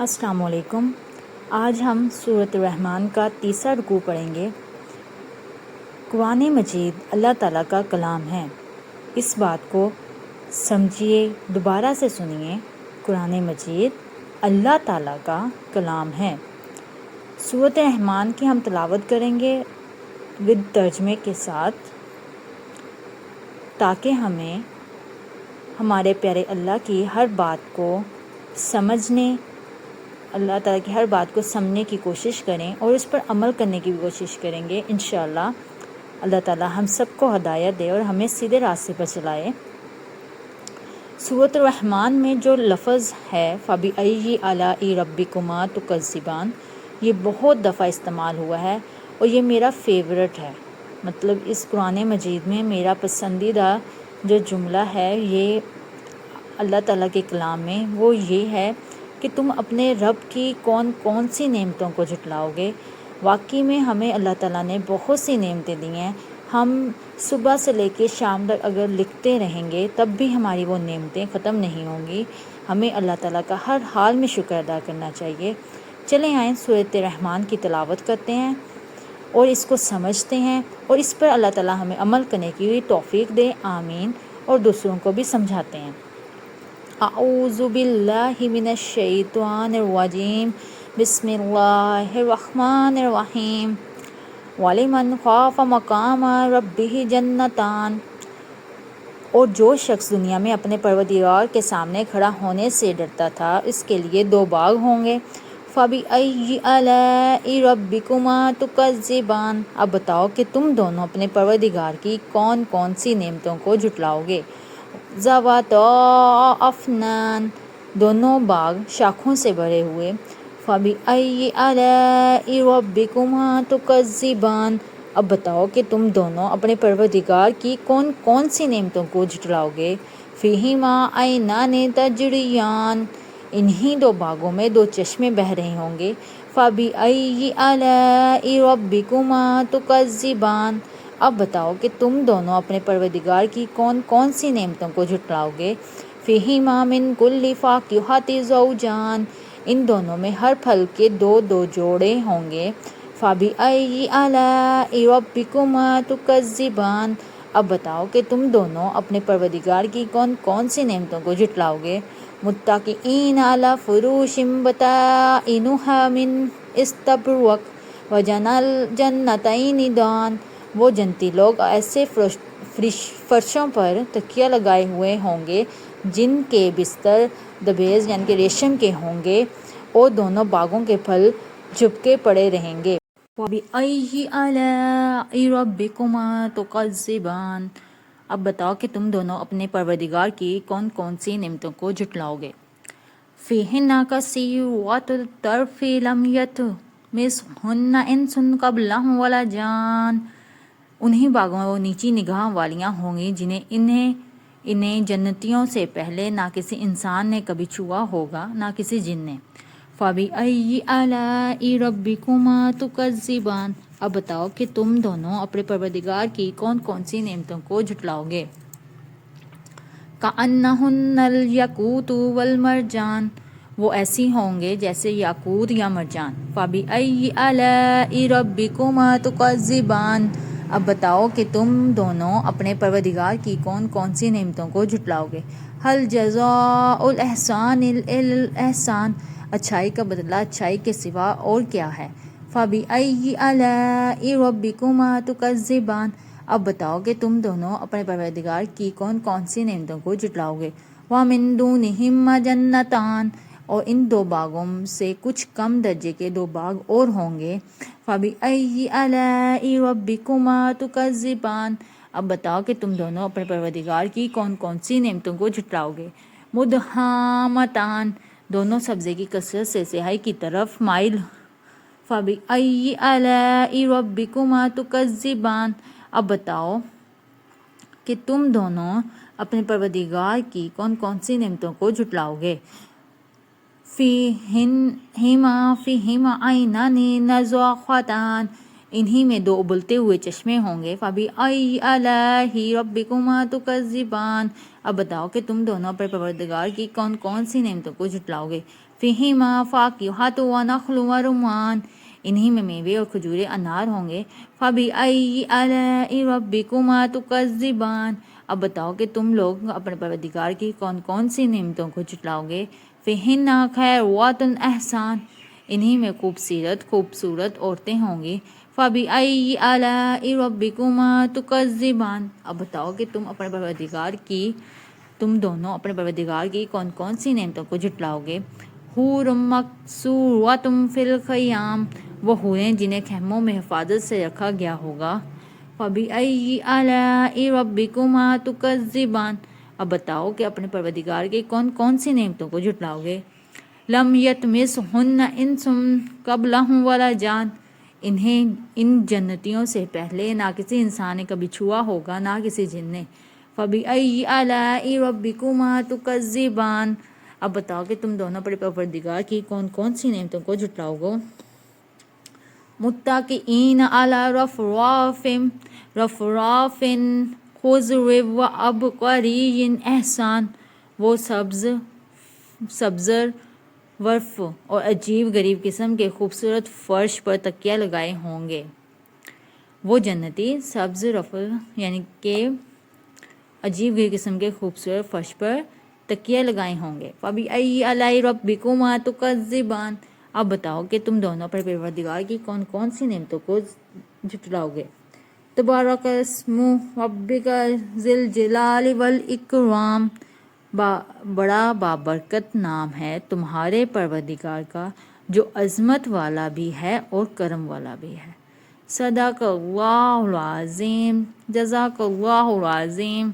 السلام علیکم۔ آج ہم سورۃ الرحمن کا تیسرا رکوع پڑھیں گے۔ قرآن مجید اللہ تعالیٰ کا کلام ہے، اس بات کو سمجھیے، دوبارہ سے سنیے۔ قرآن مجید اللہ تعالیٰ کا کلام ہے۔ سورۃ الرحمن کی ہم تلاوت کریں گے ود ترجمے کے ساتھ، تاکہ ہمیں ہمارے پیارے اللہ کی ہر بات کو سمجھنے، اللہ تعالیٰ کی ہر بات کو سمجھنے کی کوشش کریں اور اس پر عمل کرنے کی بھی کوشش کریں گے۔ انشاءاللہ اللہ تعالیٰ ہم سب کو ہدایت دے اور ہمیں سیدھے راستے پر چلائے۔ سورۃ الرحمن میں جو لفظ ہے فَبِأَيِّ آلَاءِ رَبِّكُمَا تُكَذِّبَانِ، یہ بہت دفعہ استعمال ہوا ہے اور یہ میرا فیورٹ ہے۔ مطلب اس قرآن مجید میں میرا پسندیدہ جو جملہ ہے یہ اللہ تعالیٰ کے کلام میں، وہ یہ ہے کہ تم اپنے رب کی کون کون سی نعمتوں کو جھٹلاؤ گے۔ واقعی میں ہمیں اللہ تعالیٰ نے بہت سی نعمتیں دی ہیں، ہم صبح سے لے کے شام تک اگر لکھتے رہیں گے تب بھی ہماری وہ نعمتیں ختم نہیں ہوں گی۔ ہمیں اللہ تعالیٰ کا ہر حال میں شکر ادا کرنا چاہیے۔ چلیں آئیں سورۃ الرحمن کی تلاوت کرتے ہیں اور اس کو سمجھتے ہیں اور اس پر اللہ تعالیٰ ہمیں عمل کرنے کی توفیق دے، آمین، اور دوسروں کو بھی سمجھاتے ہیں۔ اعوذ باللہ من الشیطان الرجیم، بسم اللہ الرحمن الرحیم۔ وَلِمَنْ خَافَ مَقَامَ رَبِّهِ جَنَّتَانِ، اور جو شخص دنیا میں اپنے پروردگار کے سامنے کھڑا ہونے سے ڈرتا تھا اس کے لیے دو باغ ہوں گے۔ فَبِأَيِّ آلَاءِ رَبِّكُمَا تُكَذِّبَانِ، اب بتاؤ کہ تم دونوں اپنے پروردگار کی کون کون سی نعمتوں کو جھٹلاؤ گے۔ ذَوَاتَا أَفْنَانٍ، دونوں باغ شاخوں سے بھرے ہوئے۔ فَبِأَيِّ آلَاءِ رَبِّكُمَا تُكَذِّبَانِ، اب بتاؤ کہ تم دونوں اپنے پروردگار کی کون کون سی نعمتوں کو جھٹلاؤ گے۔ فِيهِمَا عَيْنَانِ تَجْرِيَانِ، انہی دو باغوں میں دو چشمے بہہ رہے ہوں گے۔ فَبِأَيِّ آلَاءِ رَبِّكُمَا تُكَذِّبَانِ، اب بتاؤ کہ تم دونوں اپنے پروردگار کی کون کون سی نعمتوں کو جھٹلاؤ گے۔ فِيهِمَا مِن كُلِّ فَاكِهَةٍ زَوْجَانِ، ان دونوں میں ہر پھل کے دو دو جوڑے ہوں گے۔ فَبِأَيِّ آلَاءِ رَبِّكُمَا تُكَذِّبَانِ، اب بتاؤ کہ تم دونوں اپنے پروردگار کی کون کون سی نعمتوں کو جھٹلاؤ گے۔ مُتَّكِئِينَ عَلَى فُرُوشٍ بَطَائِنُهَا مِنْ اسْتَبْرَقٍ وَجَنَى الْجَنَّتَيْنِ دَانٍ، وہ جنتی لوگ ایسے فرشوں پر تکیہ لگائے ہوئے ہوں گے جن کے بستر دبیز یعنی کہ ریشم کے ہوں گے، اور دونوں باغوں کے پھل جھپکے پڑے رہیں گے۔ وَبِأَيِّ آلَاءِ رَبِّكُمَا تُكَذِّبَانِ، اب بتاؤ کہ تم دونوں اپنے پروردگار کی کون کون سی نعمتوں کو جھٹلاؤ گے۔ فِيهِنَّ قَاصِرَاتُ الطَّرْفِ لَمْ يَطْمِثْهُنَّ إِنسٌ قَبْلَهُمْ وَلَا جَانٌ، انہی باغوں میں وہ نیچی نگاہ والیاں ہوں گی انہیں جنتیوں سے پہلے نہ کسی انسان نے کبھی چھوا ہوگا نہ کسی جن نے۔ فَبِأَيِّ آلَاءِ رَبِّكُمَا تُكَذِّبَانِ، اب بتاؤ کہ تم دونوں اپنے پروردگار کی کون کون سی نعمتوں کو جھٹلاؤ گے۔ كَأَنَّهُنَّ الْيَاقُوتُ وَالْمَرْجَانُ، وہ ایسی ہوں گے جیسے یاقوت یا مرجان۔ فَبِأَيِّ آلَاءِ رَبِّكُمَا تُكَذِّبَانِ، اب بتاؤ کہ تم دونوں اپنے پروردگار کی کون کون سی نعمتوں کو جھٹلاؤ گے۔ هَلْ جَزَاءُ الْإِحْسَانِ إِلَّا الْإِحْسَانُ، اچھائی کا بدلہ اچھائی کے سوا اور کیا ہے۔ فَبِأَيِّ آلَاءِ رَبِّكُمَا تُكَذِّبَانِ، اب بتاؤ کہ تم دونوں اپنے پروردگار کی کون کون سی نعمتوں کو جھٹلاؤ گے۔ وَمِن دُونِهِمَا جَنَّتَانِ، اور ان دو باغوں سے کچھ کم درجے کے دو باغ اور ہوں گے۔ فَبِأَيِّ آلَاءِ رَبِّكُمَا تُكَذِّبَانِ، اب بتاؤ کہ تم دونوں اپنے پروردگار کی کون کون سی نعمتوں کو جھٹلاؤ گے۔ مُدْحَامَّتَانِ، دونوں سبزے کی کثرت سے صحائی کی طرف مائل۔ فَبِأَيِّ آلَاءِ رَبِّكُمَا تُكَذِّبَانِ، اب بتاؤ کہ تم دونوں اپنے پروردگار کی کون کون سی نعمتوں کو جھٹلاؤ گے۔ فِيهِمَا عَيْنَانِ نَضَّاخَتَانِ، انہی میں دو ابلتے ہوئے چشمے ہوں گے۔ فَبِأَيِّ آلَاءِ رَبِّكُمَا تُكَذِّبَانِ، اب بتاؤ کہ تم دونوں اپنے پروردگار کی کون کون سی نعمتوں کو جھٹلاؤ گے۔ فیہما فاکہۃ ونخل ورمان، انہی میں میوے اور کھجورے انار ہوں گے۔ فبأي آلاء ربكما تكذبان، اب بتاؤ کہ تم لوگ اپنے پروردگار کی کون کون سی نعمتوں کو جھٹلاؤ گے۔ فیہن خیرات احسان، انہی میں خوبصورت عورتیں ہوں گی۔ فبأي آلاء ربكما تكذبان، اب بتاؤ کہ تم دونوں اپنے پروردگار کی کون کون سی نعمتوں کو جھٹلاؤ گے۔ حور مقصورات فی الخیام، وہ حوریں جنہیں خیموں میں حفاظت سے رکھا گیا ہوگا۔ فبأي آلاء ربكما تكذبان، اب بتاؤ کہ اپنے پروردگار کی کون کون سی نعمتوں کو جھٹلاؤ گے۔ لم یطمثہن انس قبلہم ولا جان، انہیں ان جنتیوں سے پہلے نہ کسی انسان نے کبھی چھوا ہوگا نہ کسی جن نے۔ فبأي آلاء ربكما تكذبان، اب بتاؤ کہ تم دونوں اپنے پروردگار کی کون کون سی نعمتوں کو جھٹلاؤ گے۔ متکئین علی رفراف خضر وعبقری احسان، وہ سبزر ورف اور عجیب غریب قسم کے خوبصورت فرش پر تکیہ لگائے ہوں گے۔ وہ جنتی سبز رفل یعنی کہ عجیب غریب قسم کے خوبصورت فرش پر تکیہ لگائے ہوں گے۔ فبأي آلاء ربكما تكذبان، اب بتاؤ کہ تم دونوں اپنے پروردگار کی کون کون سی نعمتوں کو جھٹلاؤ گے۔ تبارک اسم ربک ذی الجلال والاکرام، بڑا بابرکت نام ہے تمہارے پروردگار کا جو عظمت والا بھی ہے اور کرم والا بھی ہے۔ صدق اللہ العظیم، جزاک اللہ العظیم۔